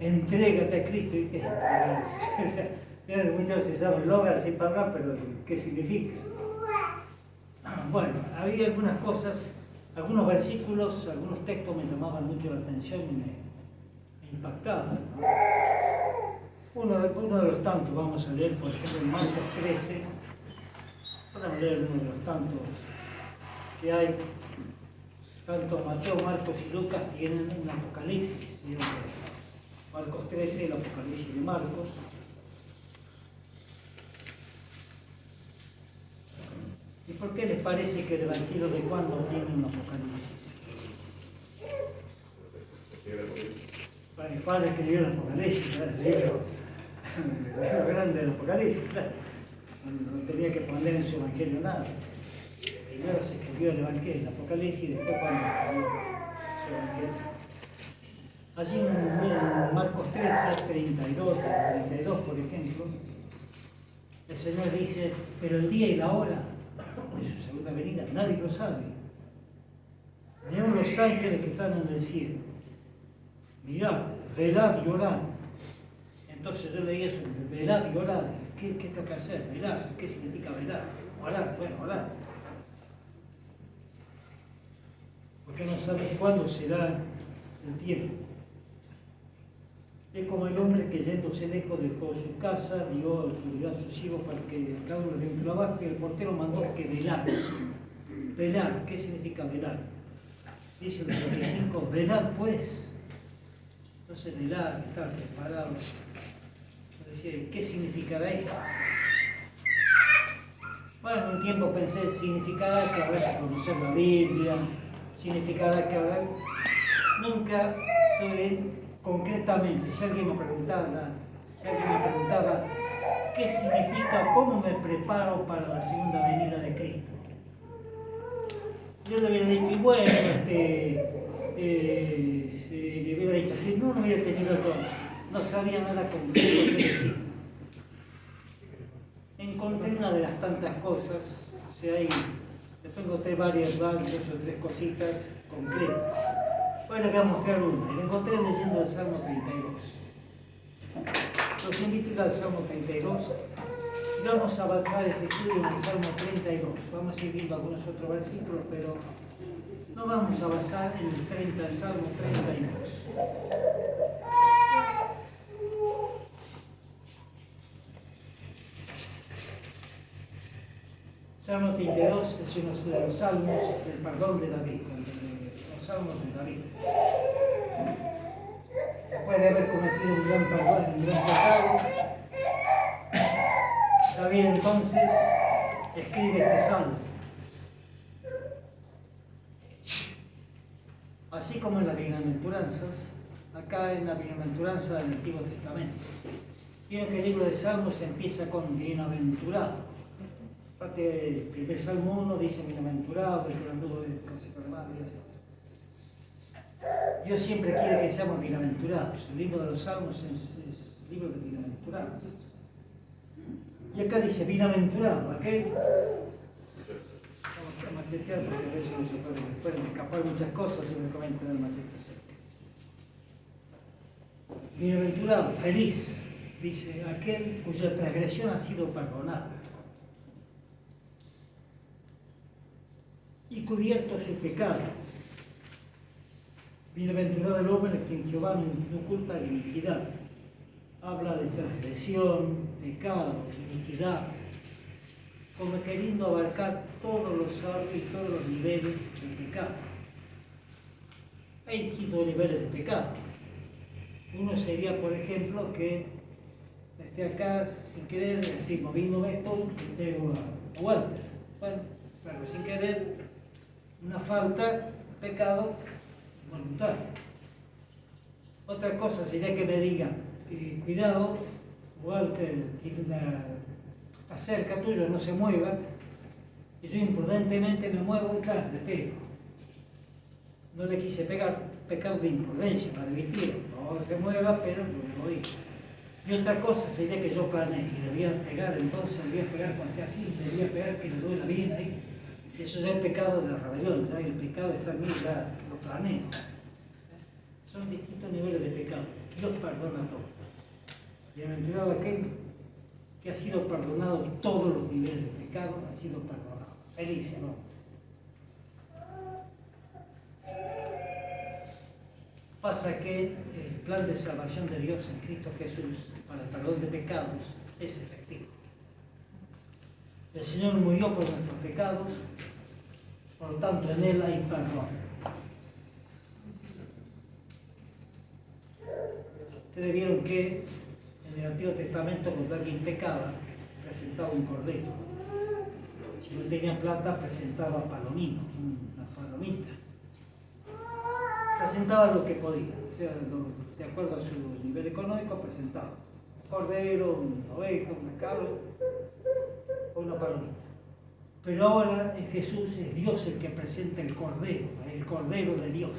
entrégate a Cristo. ¿Y qué? Muchas veces se llaman logas sin palabras, pero ¿qué significa? Bueno, había algunas cosas, algunos versículos, algunos textos me llamaban mucho la atención y me impactaban, ¿no? Uno de los tantos, vamos a leer, por ejemplo, en Marcos 13, vamos a leer uno de los tantos que hay. Tanto Mateo, Marcos y Lucas tienen un Apocalipsis, ¿sí? Marcos 13, el Apocalipsis de Marcos. ¿Y por qué les parece que el Evangelio de Juan no tiene un Apocalipsis? Juan escribió el Apocalipsis, el libro grande del Apocalipsis, claro. No tenía que poner en su Evangelio nada. Primero se escribió el Evangelio, el Apocalipsis, y después Juan escribió su Evangelio. Allí en Marcos 13, 32, por ejemplo, el Señor dice, pero el día y la hora de su segunda venida nadie lo sabe, ni aun los ángeles que están en el cielo. Mirad, velad y orad. Entonces yo leía eso, velad y orad. ¿Qué tengo que hacer? Velar. ¿Qué significa velar? Orar, bueno, orar. Porque no sabes cuándo será el tiempo. Es como el hombre que yéndose lejos dejó su casa, dio autoridad a sus hijos para que cada uno le dé un trabajo y el portero mandó que velar. Velar, ¿qué significa velar? Dice el 35, velad pues. Entonces velar, estar preparado. Es decir, ¿qué significará esto? Bueno, un tiempo pensé, significará que habrá que conocer la Biblia, significará que habrá... Nunca sobre concretamente, si alguien me preguntaba qué significa, cómo me preparo para la segunda venida de Cristo, yo le hubiera dicho, y bueno, le hubiera dicho, si no hubiera tenido todo, no sabía nada concreto que decir. Encontré una de las tantas cosas, o sea, después encontré varias, dos o tres cositas concretas. Hoy les voy a mostrar una, y la encontré leyendo el Salmo 32. Los invito a ir al Salmo 32 y vamos a avanzar este estudio en el Salmo 32. Vamos a ir viendo algunos otros versículos, pero no vamos a avanzar en el Salmo 32. Salmo 32 es uno de los salmos del perdón de David, los salmos de David. Después de haber cometido un gran perdón, un gran pecado, David entonces escribe este salmo. Así como en las bienaventuranzas, acá en la bienaventuranza del Antiguo Testamento. Vieron que el libro de Salmos empieza con bienaventurado. Aparte, el primer Salmo 1 dice bienaventurado, el anduvo de consejo de madre. Dios siempre quiere que seamos bienaventurados. El libro de los Salmos es libro de bienaventuranzas. Y acá dice bienaventurado, aquel. Vamos a machetear porque a veces no se pueden escapar muchas cosas si me comentan el machete cerca. Bienaventurado, feliz, dice aquel cuya transgresión ha sido perdonada y cubierto su pecado. Bienaventurado el hombre a quien Jehová no culpa de iniquidad. Habla de transgresión, pecado, iniquidad, como queriendo abarcar todos los ámbitos y todos los niveles de pecado. Hay distintos niveles de pecado. Uno sería, por ejemplo, que esté acá sin querer, así moviéndome, y pego a Walter. Bueno, claro, sin querer, una falta, pecado voluntario. Otra cosa sería que me diga, cuidado, Walter tiene está cerca tuyo, no se mueva, y yo imprudentemente me muevo y claro, le pego. No le quise pegar, pecado de imprudencia, para evitar, no se mueva, pero lo voy. Y otra cosa sería que yo planeé, que le voy a pegar, entonces le voy a pegar cuando esté así, le voy a pegar que le duela bien ahí. Eso ya es el pecado de la rebelión, ya el pecado está en mí, ya lo planeo. Son distintos niveles de pecado. Dios perdona todo. Bienaventurado aquel que ha sido perdonado todos los niveles de pecado, ha sido perdonado. Feliz, ¿no? Pasa que el plan de salvación de Dios en Cristo Jesús para el perdón de pecados es efectivo. El Señor murió por nuestros pecados, por lo tanto en Él hay perdón. Ustedes vieron que en el Antiguo Testamento cuando alguien pecaba, presentaba un cordero. Si no tenía plata, presentaba palomino, una palomita. Presentaba lo que podía, o sea, de acuerdo a su nivel económico, presentaba un cordero, una oveja, una cabra o una palomita. Pero ahora en Jesús es Dios el que presenta el cordero de Dios.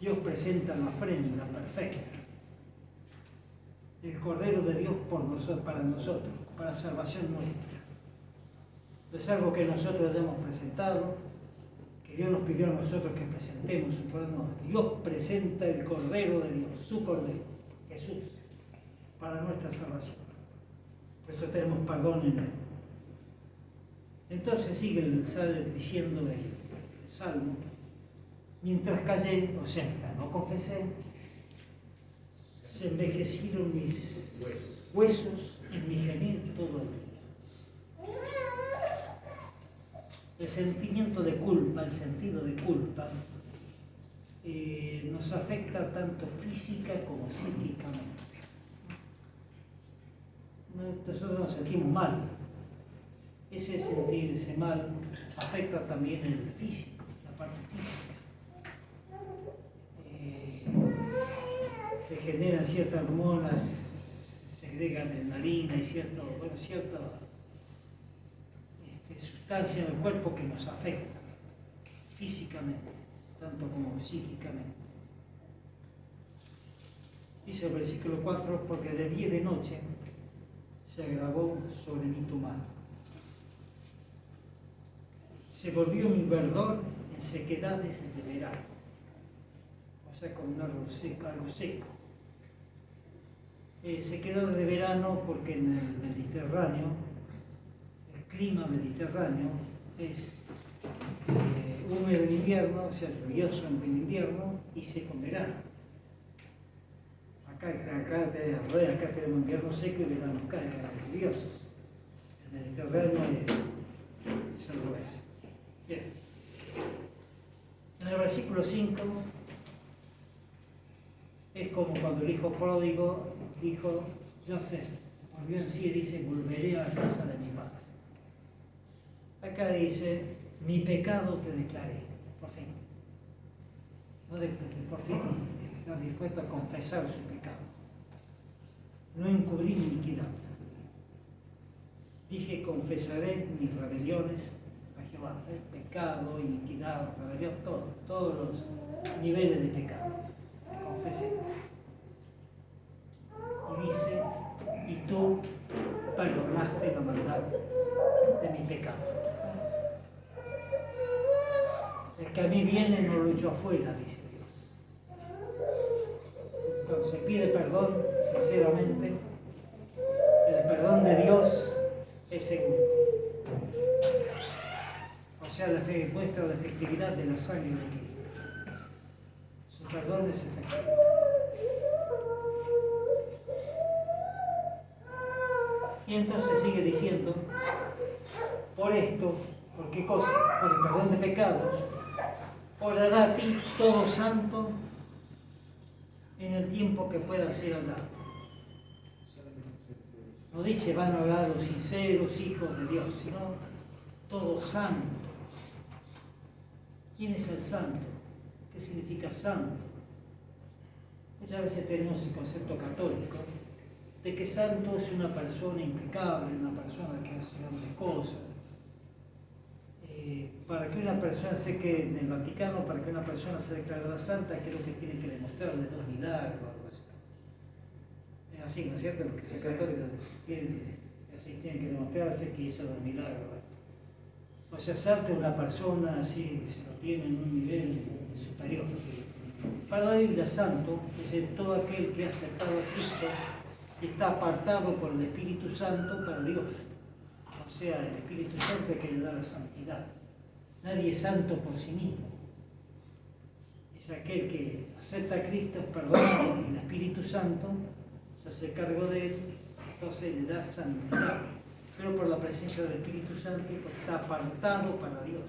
Dios presenta la ofrenda perfecta. El cordero de Dios por nosotros, para salvación nuestra. No es algo que nosotros hayamos presentado, que Dios nos pidió a nosotros que presentemos su cordero. No, Dios presenta el cordero de Dios, su cordero, Jesús, para nuestra salvación. Por eso tenemos perdón en Él. Entonces sigue diciendo el Salmo: mientras callé, o sea, no confesé, se envejecieron mis huesos en mi gemir todo el día. El sentimiento de culpa, el sentido de culpa, nos afecta tanto física como psíquicamente. Nosotros nos sentimos mal. Ese sentirse mal afecta también el físico, la parte física. Se generan ciertas hormonas, se segregan adrenalina y cierta sustancia en el cuerpo que nos afecta físicamente, tanto como psíquicamente. Dice el versículo 4: porque de día y de noche se agravó sobre mí tu mano. Se volvió mi verdor en sequedades de verano, o sea, como algo seco. Sequedades de verano porque en el Mediterráneo, el clima mediterráneo es húmedo en invierno, o sea, lluvioso en invierno y seco en verano. Acá tenemos invierno seco y verano lluviosos. El Mediterráneo es al revés. Bien. En el versículo 5 es como cuando el hijo pródigo dijo: no sé, volvió en sí y dice: volveré a la casa de mi padre. Acá dice: mi pecado te declaré, por fin. Por fin está dispuesto a confesar su pecado. No encubrí mi iniquidad. Dije: confesaré mis rebeliones a Jehová. Pecado, iniquidad, rebelión, todos los niveles de pecado. Confesé. Y dice: y tú perdonaste la maldad de mi pecado. El que a mí viene no lo echo afuera, dice Dios. Entonces pide perdón sinceramente. El perdón de Dios es seguro. O sea, la fe muestra la efectividad de la sangre de Cristo. Su perdón es efectivo. Y entonces sigue diciendo: por esto, ¿por qué cosa? Por el perdón de pecados, orará a ti todo santo en el tiempo que pueda ser hallado. No dice van a orar los sinceros hijos de Dios, sino todo santo. ¿Quién es el santo? ¿Qué significa santo? Muchas veces tenemos el concepto católico de que santo es una persona impecable, una persona que hace grandes cosas. Para que una persona, sé que en el Vaticano, para que una persona sea declarada santa, creo que tiene que demostrarle 2 milagros o algo así. Es así, ¿no es cierto? Los que son católicos tienen que demostrarse que hizo 2 milagros. O sea, santo es una persona así, que se lo tiene en un nivel superior. Para la Biblia, santo es todo aquel que ha aceptado a Cristo y está apartado por el Espíritu Santo para Dios. O sea, el Espíritu Santo es que le da la santidad. Nadie es santo por sí mismo. Es aquel que acepta a Cristo, es perdonado, y el Espíritu Santo se hace cargo de él, entonces le da santidad. Pero por la presencia del Espíritu Santo está apartado para Dios.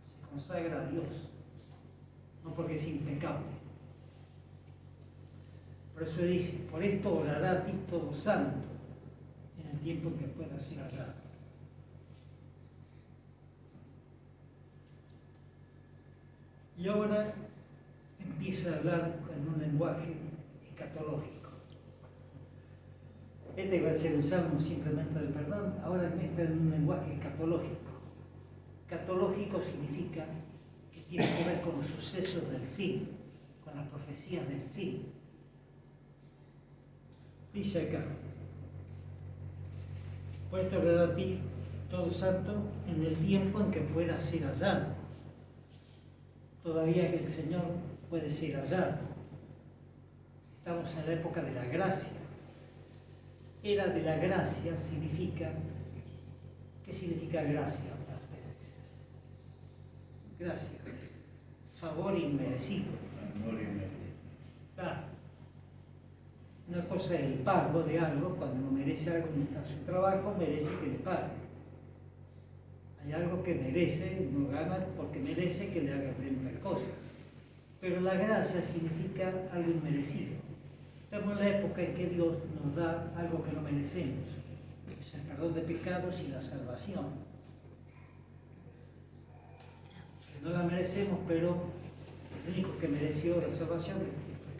Se consagra a Dios. No porque es impecable. Por eso dice, por esto orará a ti todo santo en el tiempo en que pueda ser hallado. Y ahora empieza a hablar en un lenguaje escatológico. Este va a ser un salmo simplemente del perdón, ahora entra en un lenguaje escatológico. Escatológico significa que tiene que ver con los sucesos del fin, con las profecías del fin. Dice acá, puesto a ti todo santo en el tiempo en que pueda ser hallado. Todavía que el Señor puede ser hallado. Estamos en la época de la gracia. Era de la gracia significa, ¿qué significa gracia para ustedes? Gracia, favor inmerecido. Claro. Una cosa es el pago de algo, cuando uno merece algo en su trabajo, merece que le pague. Hay algo que merece, uno gana porque merece que le haga tal cosa. Pero la gracia significa algo inmerecido. Estamos en la época en que Dios nos da algo que no merecemos, que es el perdón de pecados y la salvación. Que no la merecemos, pero el único que mereció la salvación fue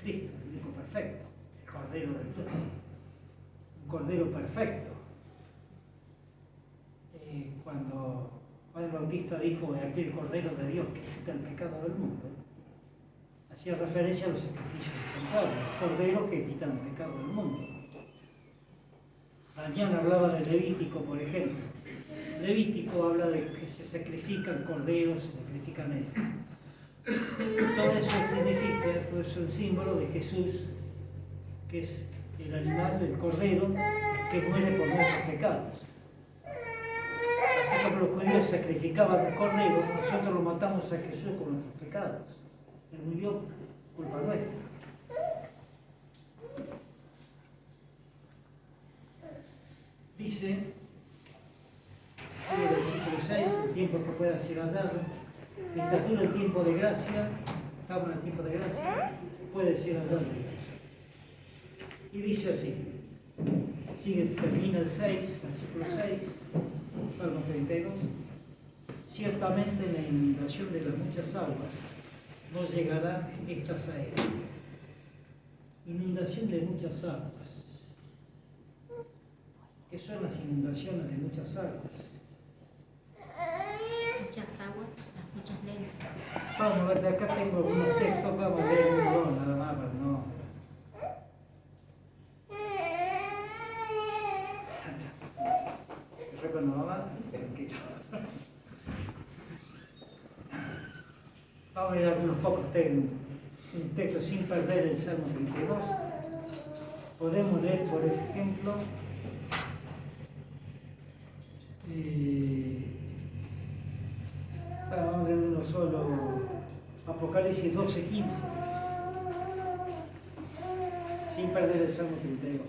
Cristo, el único perfecto, el Cordero de Dios, un Cordero perfecto. Cuando Juan el Bautista dijo, "He aquí el Cordero de Dios que quita el pecado del mundo", hacía referencia a los sacrificios de San Pablo, los corderos que quitan el pecado del mundo. Daniel hablaba de Levítico, por ejemplo. Levítico habla de que se sacrifican corderos, se sacrifican esto. Todo eso significa, todo eso es un símbolo de Jesús, que es el animal, el cordero, que muere por nuestros pecados. Así como los judíos sacrificaban un cordero, nosotros lo matamos a Jesús por nuestros pecados. Él murió por culpa nuestra. Dice, en el versículo 6, el tiempo que pueda ser hallado, mientras dura el tiempo de gracia, estamos en el tiempo de gracia, puede ser hallado. Y dice así, termina el 6, versículo 6, Salmo 32, ciertamente en la inundación de las muchas aguas no llegará estas a él. Inundación de muchas aguas. ¿Qué son las inundaciones de muchas aguas? Muchas aguas, las muchas lenguas. Vamos a ver, de acá tengo algunos textos, vamos a leer uno nada más, pero no. Se fue con la mamá, tranquilo. Vamos a ver algunos pocos textos sin perder el Salmo 32. Podemos leer, por ejemplo, vamos a leer uno solo, Apocalipsis 12:15, sin perder el Salmo 32.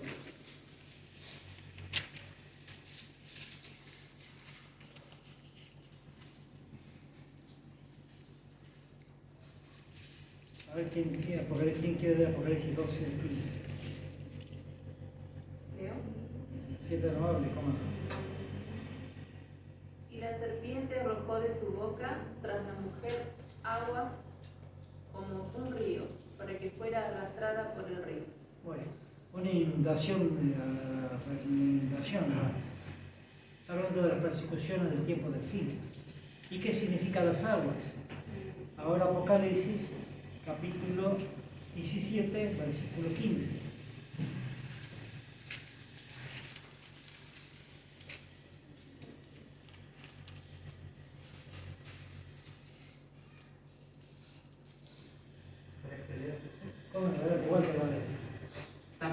A ver quién quiere leer Apocalipsis 12:15. Leo. Si es amable, ¿cómo no? Y la serpiente arrojó de su boca tras la mujer agua como un río, para que fuera arrastrada por el río. Bueno, una inundación, ¿no? Está hablando de las persecuciones del tiempo del fin. ¿Y qué significan las aguas? Ahora Apocalipsis, capítulo 17, versículo 15.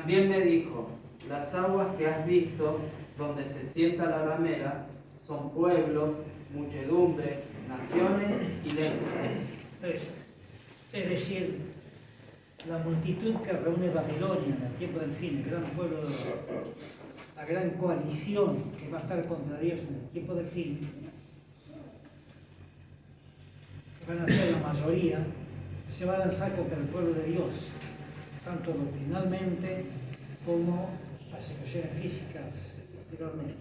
también me dijo, las aguas que has visto, donde se sienta la ramera, son pueblos, muchedumbres, naciones y lenguas. Es decir, la multitud que reúne Babilonia en el tiempo del fin, el gran pueblo, la gran coalición que va a estar contra Dios en el tiempo del fin, que van a ser la mayoría, se va a lanzar contra el pueblo de Dios, tanto doctrinalmente como las situaciones físicas posteriormente.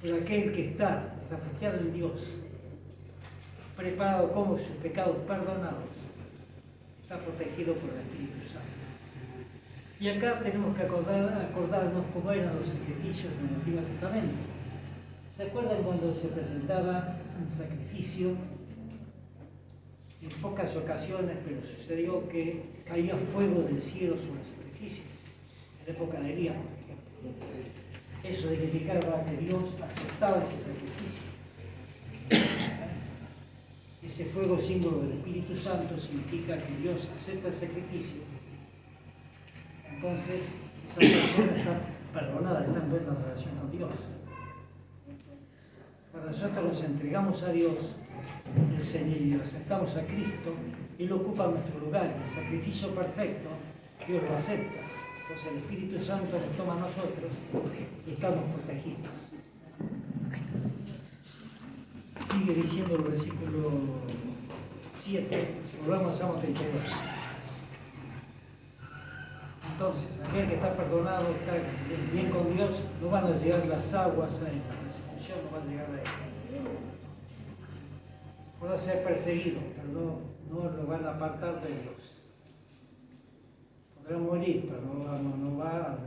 Pero aquel que está refugiado en Dios, preparado como sus pecados perdonados, está protegido por el Espíritu Santo. Y acá tenemos que acordarnos cómo eran los sacrificios en el Antiguo Testamento. ¿Se acuerdan cuando se presentaba un sacrificio? En pocas ocasiones, pero sucedió que caía fuego del cielo sobre el sacrificio. En la época de Elías, por ejemplo. Eso significaba que Dios aceptaba ese sacrificio. Ese fuego símbolo del Espíritu Santo significa que Dios acepta el sacrificio. Entonces, esa persona está perdonada, está en buena relación con Dios. Cuando nosotros nos entregamos a Dios, el Señor, y aceptamos a Cristo, Él ocupa nuestro lugar. El sacrificio perfecto, Dios lo acepta. Entonces el Espíritu Santo nos toma a nosotros y estamos protegidos. Sigue diciendo el versículo 7, volvamos al Salmo 32. Entonces, aquel que está perdonado, está bien con Dios, no van a llegar las aguas a él, la persecución no va a llegar a él. Puede ser perseguido, pero no lo van a apartar de Dios. Podrá morir, pero no va a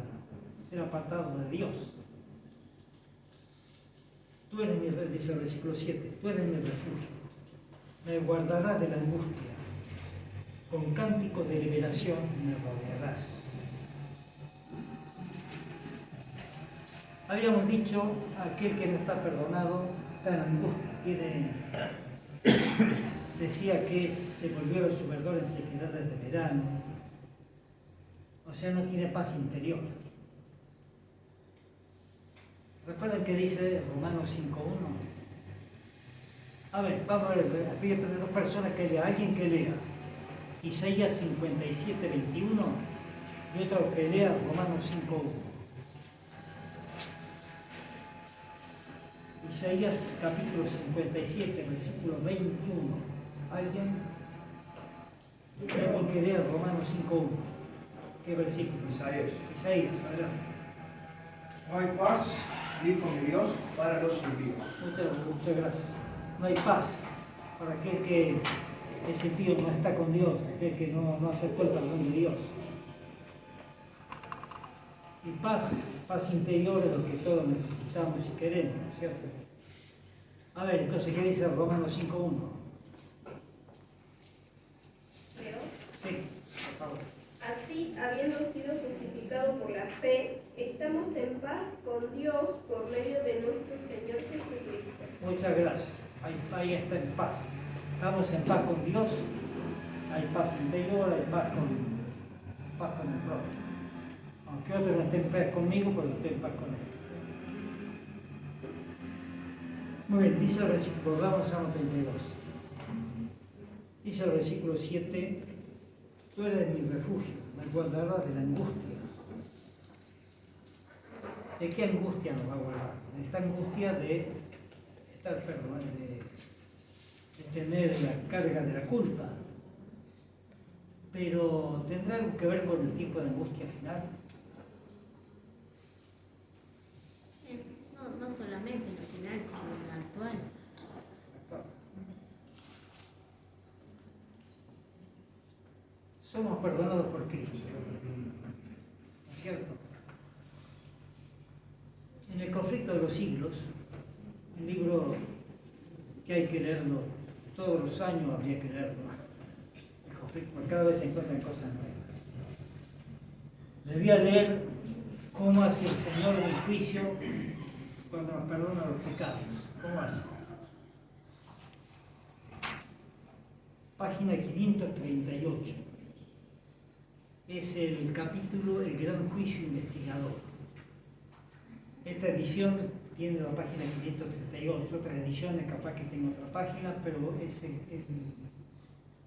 ser apartado de Dios. Tú eres mi refugio, dice el versículo 7, tú eres mi refugio, me guardarás de la angustia, con cánticos de liberación me rodearás. Habíamos dicho, aquel que no está perdonado está en angustia, decía que se volvió a su verdor en sequedades de verano, o sea, no tiene paz interior. ¿Recuerdan que dice Romanos 5.1? A ver, vamos a ver, voy a pedir a dos personas que lea, alguien que lea Isaías 57.21 y otro que lea Romanos 5.1. Isaías capítulo 57, versículo 21. ¿Alguien? Alguien que lea Romanos 5.1. ¿Qué versículo? Isaías. Isaías, adelante. No hay paz, dijo mi Dios, para los impíos. Muchas gracias. No hay paz para aquel que ese impío no está con Dios, aquel que no aceptó el perdón de Dios. Y paz interior es lo que todos necesitamos y queremos, ¿no es cierto? A ver, entonces, ¿qué dice Romanos 5.1? ¿Leo? Sí, por favor. Así, habiendo sido justificados por la fe, estamos en paz con Dios por medio de nuestro Señor Jesucristo. Muchas gracias. Ahí está en paz. Estamos en paz con Dios, hay paz interior, hay paz con el prójimo. Aunque otro no esté en paz conmigo, pero estoy en paz con él. Muy bien, dice el versículo, vamos a Salmo 32. Dice el versículo 7, tú eres mi refugio, me guardarás de la angustia. ¿De qué angustia nos va a guardar? De esta angustia de estar perdonado, de tener la carga de la culpa. Pero ¿tendrá algo que ver con el tipo de angustia final? No solamente en lo final, sino en lo actual. Somos perdonados por Cristo, ¿no es cierto? En el conflicto de los siglos, un libro que hay que leerlo todos los años, habría que leerlo. El conflicto, porque cada vez se encuentran cosas nuevas. Debía leer cómo hace el Señor en el juicio cuando nos perdona los pecados. ¿Cómo hace? Página 538. es el capítulo El Gran Juicio Investigador. Esta edición tiene la página 538, otras ediciones capaz que tenga otra página, pero es el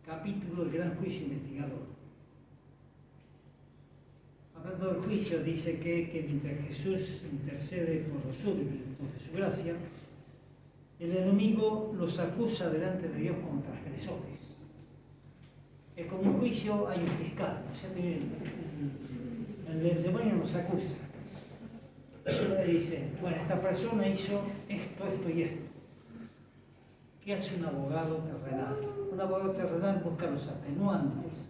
capítulo El Gran Juicio Investigador. Hablando del juicio, dice que mientras Jesús intercede por los súbditos de su gracia, el enemigo los acusa delante de Dios como transgresores. Es como un juicio, hay un fiscal, ¿no es cierto? El demonio nos acusa. Le dice, bueno, esta persona hizo esto, esto y esto. ¿Qué hace un abogado terrenal? Un abogado terrenal busca los atenuantes,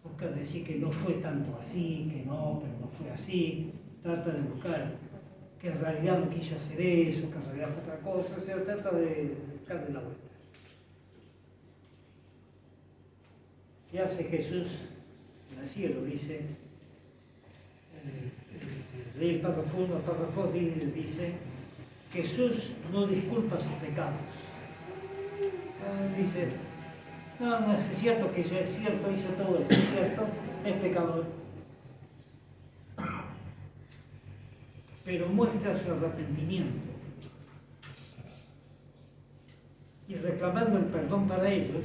busca decir que no fue tanto así, que no, pero no fue así, trata de buscar que en realidad no quiso hacer eso, que en realidad fue otra cosa, o sea, trata de buscar de la vuelta. ¿Qué hace Jesús en el cielo? Dice, el párrafo 1, el párrafo 2 dice, Jesús no disculpa sus pecados. Dice, no, es cierto que es cierto, hizo todo eso, es cierto, es pecador. Pero muestra su arrepentimiento. Y reclamando el perdón para ellos,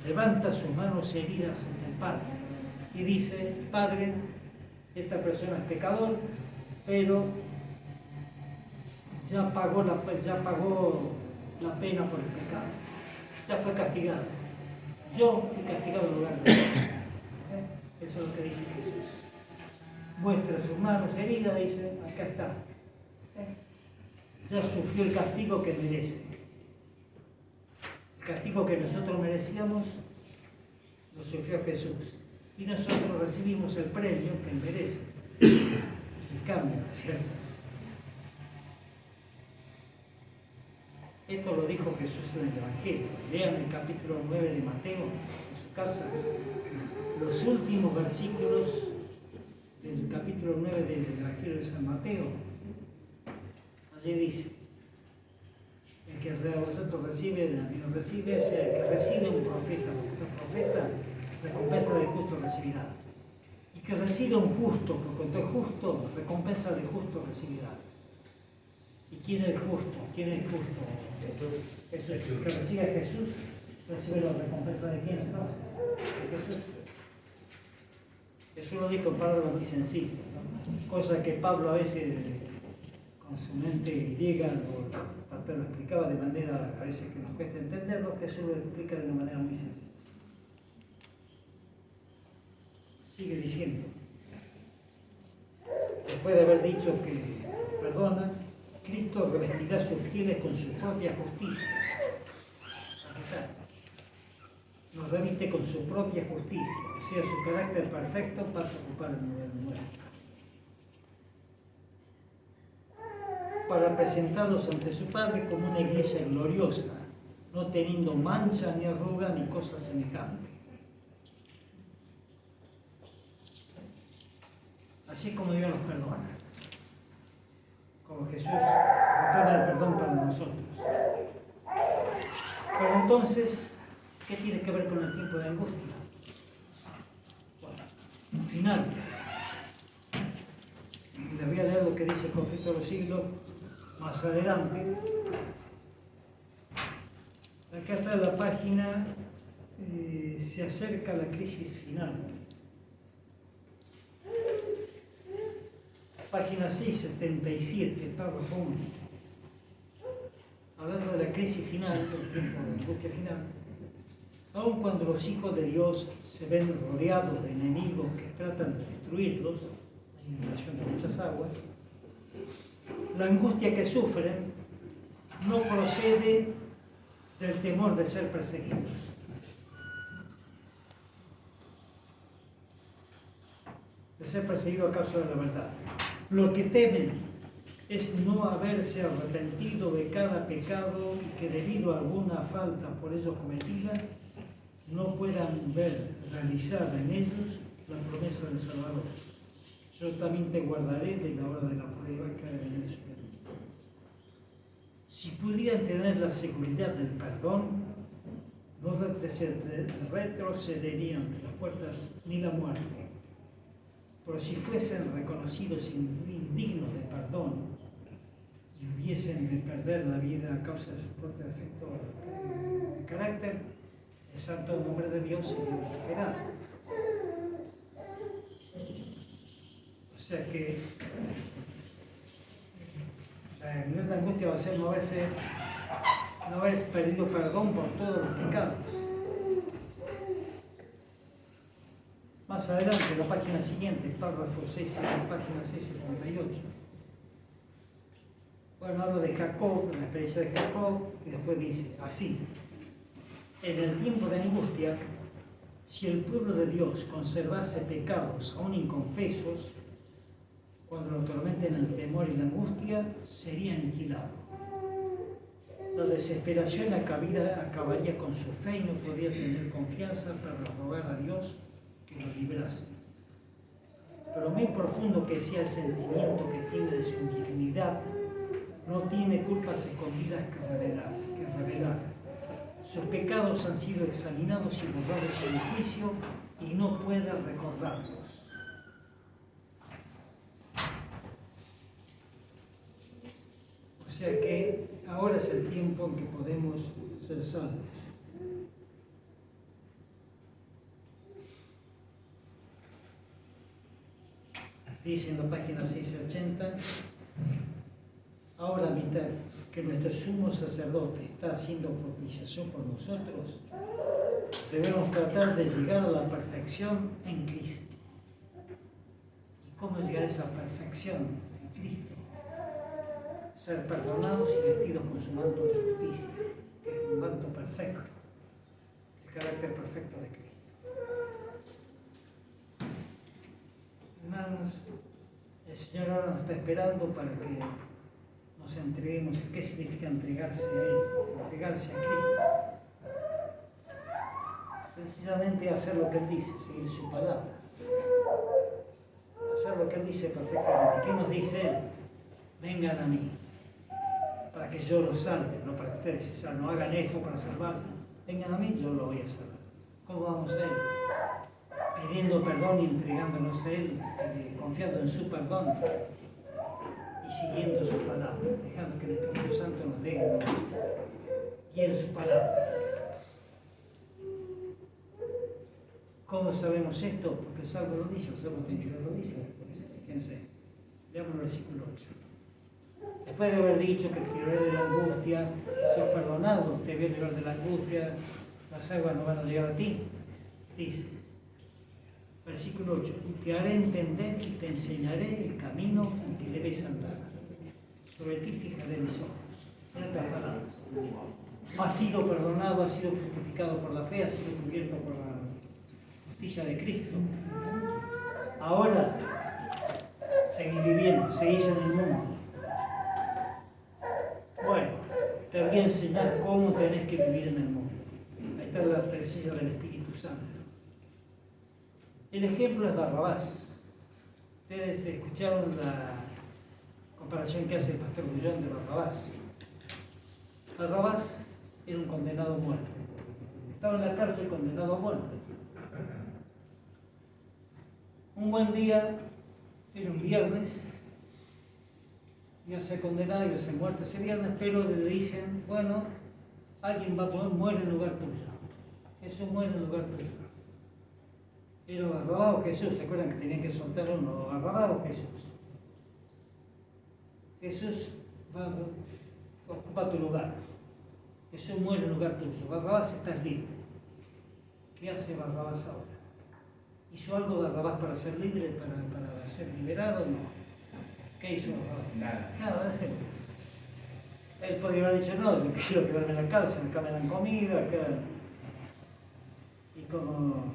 levanta sus manos heridas ante el Padre y dice, Padre, esta persona es pecador, pero ya pagó la pena por el pecado, ya fue castigado. Yo fui castigado en lugar de él. Eso es lo que dice Jesús. Muestra sus manos heridas, dice, acá está. Ya sufrió el castigo que merece. El castigo que nosotros merecíamos lo sufrió Jesús. Y nosotros recibimos el premio que él merece. Es el cambio, ¿cierto? Esto lo dijo Jesús en el Evangelio. Lean el capítulo 9 de Mateo en su casa. Los últimos versículos del capítulo 9 del Evangelio de San Mateo. Allí dice, el que de vosotros recibe, de mí no recibe, o sea, el que recibe un profeta, porque un profeta, recompensa de justo recibirá. Y que recibe un justo, porque cuando es justo, recompensa de justo recibirá. ¿Y quién es justo? ¿Quién es justo? Jesús. El que recibe a Jesús, recibe la recompensa de quién entonces? De Jesús. Jesús lo dijo en palabras muy sencillas, ¿no? Cosa que Pablo a veces con su mente griega lo explicaba de manera a veces que nos cuesta entenderlo, Jesús lo explica de una manera muy sencilla. Sigue diciendo, después de haber dicho que perdona, Cristo revestirá a sus fieles con su propia justicia. Aquí está. Nos reviste con su propia justicia, o sea, su carácter perfecto pasa a ocupar el lugar nuestro. Para presentarlos ante su Padre como una iglesia gloriosa, no teniendo mancha ni arruga ni cosa semejante. Así como Dios nos perdona, como Jesús reclama el perdón para nosotros. Pero entonces, ¿qué tiene que ver con el tiempo de angustia? Bueno, final. Les voy a leer lo que dice el Conflicto de los Siglos más adelante. Acá está la página, se acerca la crisis final. Página 677, párrafo 1. Hablando de la crisis final, del tiempo de angustia final, aun cuando los hijos de Dios se ven rodeados de enemigos que tratan de destruirlos, hay una relación de muchas aguas, la angustia que sufren no procede del temor de ser perseguidos. De ser perseguidos a causa de la verdad. Lo que temen es no haberse arrepentido de cada pecado y que debido a alguna falta por ellos cometida, no puedan ver realizada en ellos la promesa del Salvador. Yo también te guardaré de la hora de la prueba que ha de venir sobre ti. Si pudieran tener la seguridad del perdón, no retrocederían de las puertas ni la muerte. Pero si fuesen reconocidos indignos de perdón y hubiesen de perder la vida a causa de su propio defecto de carácter, el santo nombre de Dios sería vituperado. O sea que la gran angustia va a ser no haber perdido perdón por todos los pecados. Más adelante, en la página siguiente, párrafo 6, página 678. Bueno, habla de Jacob, la experiencia de Jacob, y después dice así: en el tiempo de angustia, si el pueblo de Dios conservase pecados aún inconfesos, cuando lo tormenten el temor y la angustia, sería aniquilado. La desesperación acabaría con su fe y no podría tener confianza para rogar a Dios que lo librase. Pero muy profundo que sea el sentimiento que tiene de su indignidad, no tiene culpas escondidas que revelar. Sus pecados han sido examinados y borrados en el juicio y no puede recordarlos. O sea que ahora es el tiempo en que podemos ser salvos. Dice en la página 680, ahora mitad que nuestro sumo sacerdote está haciendo propiciación por nosotros, debemos tratar de llegar a la perfección en Cristo. ¿Y cómo llegar a esa perfección en Cristo? Ser perdonados y vestidos con su manto de justicia, que es un manto perfecto, el carácter perfecto de Cristo. Hermanos, el Señor ahora nos está esperando para que nos entreguemos. ¿Qué significa entregarse a Él? Entregarse a Cristo. Sencillamente hacer lo que Él dice, seguir su palabra. Hacer lo que Él dice perfectamente. ¿Qué nos dice Él? Vengan a mí, para que yo los salve, no para que ustedes se salven. No hagan esto para salvarse. Vengan a mí, yo lo voy a salvar. ¿Cómo vamos a Él? Pidiendo perdón y entregándonos a Él, confiando en su perdón y siguiendo su palabra, dejando que el Espíritu Santo nos dé y en su palabra. ¿Cómo sabemos esto? Porque el Salmo lo dice, el Salmo 32 lo dice. Fíjense, leamos el versículo 8. Después de haber dicho que te libraré de la angustia, sos perdonado, te voy a librar de la angustia, las aguas no van a llegar a ti, dice. Versículo 8, te haré entender y te enseñaré el camino en que debes andar. Sobre ti fijaré mis ojos. En otras palabras, ha sido perdonado, ha sido justificado por la fe, ha sido cubierto por la justicia de Cristo. Ahora, seguís viviendo, seguís en el mundo. Bueno, te voy a enseñar cómo tenés que vivir en el mundo. Ahí está la presencia del Espíritu Santo. El ejemplo es Barrabás. Ustedes escucharon la comparación que hace el pastor Bullón de Barrabás. Barrabás era un condenado a muerte. Estaba en la cárcel condenado a muerte. Un buen día, era un viernes, iba a ser condenado, iba a ser muerto ese viernes, pero le dicen, bueno, alguien va a poner, muere en lugar tuyo. Jesús muere en lugar tuyo. Era Barrabás o Jesús, ¿se acuerdan que tenían que soltar uno? Barrabás o Jesús. Jesús va a ocupar tu lugar. Jesús muere en lugar tuyo. Barrabás, estás libre. ¿Qué hace Barrabás ahora? ¿Hizo algo Barrabás para ser libre, para ser liberado? No. ¿Qué hizo Barrabás? Nada. Él podría haber dicho, no, yo quiero quedarme en la cárcel, acá me dan comida, acá. Y como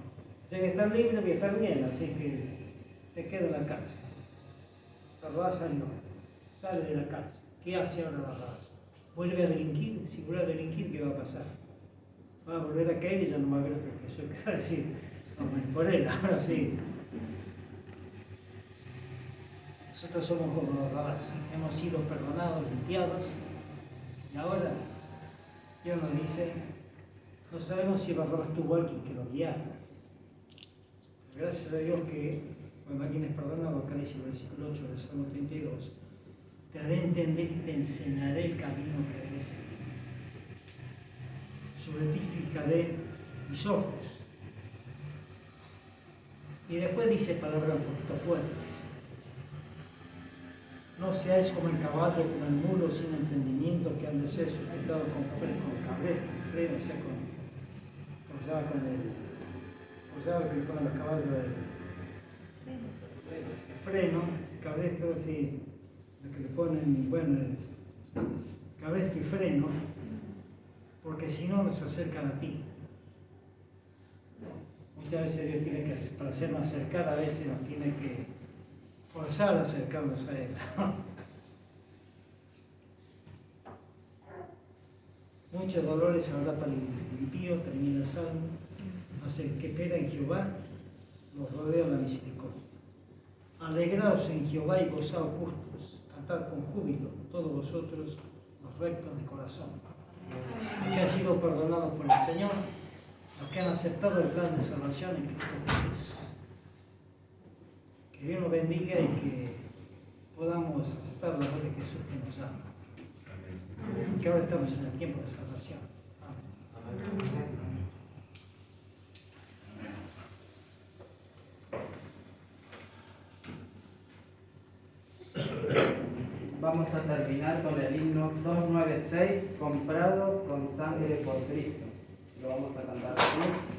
llegue a estar libre, voy a estar bien, así que te quedo en la cárcel. Barrabás sale de la cárcel. ¿Qué hace ahora Barrabás? ¿Vuelve a delinquir? Si vuelve a delinquir, ¿qué va a pasar? Va a volver a caer y ya no va a haber otro Jesús que va a decir, vamos por él, ahora sí. Nosotros somos como Barrabás, hemos sido perdonados, limpiados, y ahora Dios nos dice, No sabemos si Barrabás tuvo alguien que lo guiara. Gracias a Dios que, cuando alguien es perdonado, acá dice el versículo 8 del Salmo 32, te haré entender y te enseñaré el camino que debes seguir. Sobre ti fijaré mis ojos. Y después dice palabras un poquito fuertes. No seáis como el caballo, como el mulo sin entendimiento, que han de ser sujetados con cabresto, con freno, o sea, con los caballos de freno, cabresto, así, lo que le ponen, bueno, es cabresto y freno, porque si no nos acercan a ti. Muchas veces Dios tiene que, para hacernos acercar, a veces nos tiene que forzar a acercarnos a Él. Muchos dolores habrá para el impío, termina el Salmo, mas el que espera en Jehová los rodea la misericordia. Alegraos en Jehová y gozaos justos, cantad con júbilo todos vosotros los rectos de corazón. Los que han sido perdonados por el Señor, los que han aceptado el plan de salvación en Cristo Jesús. Que Dios nos bendiga y que podamos aceptar la voz de Jesús que nos ama. Que ahora estamos en el tiempo de salvación. Amén. Vamos a terminar con el himno 296, comprado con sangre por Cristo. Lo vamos a cantar así.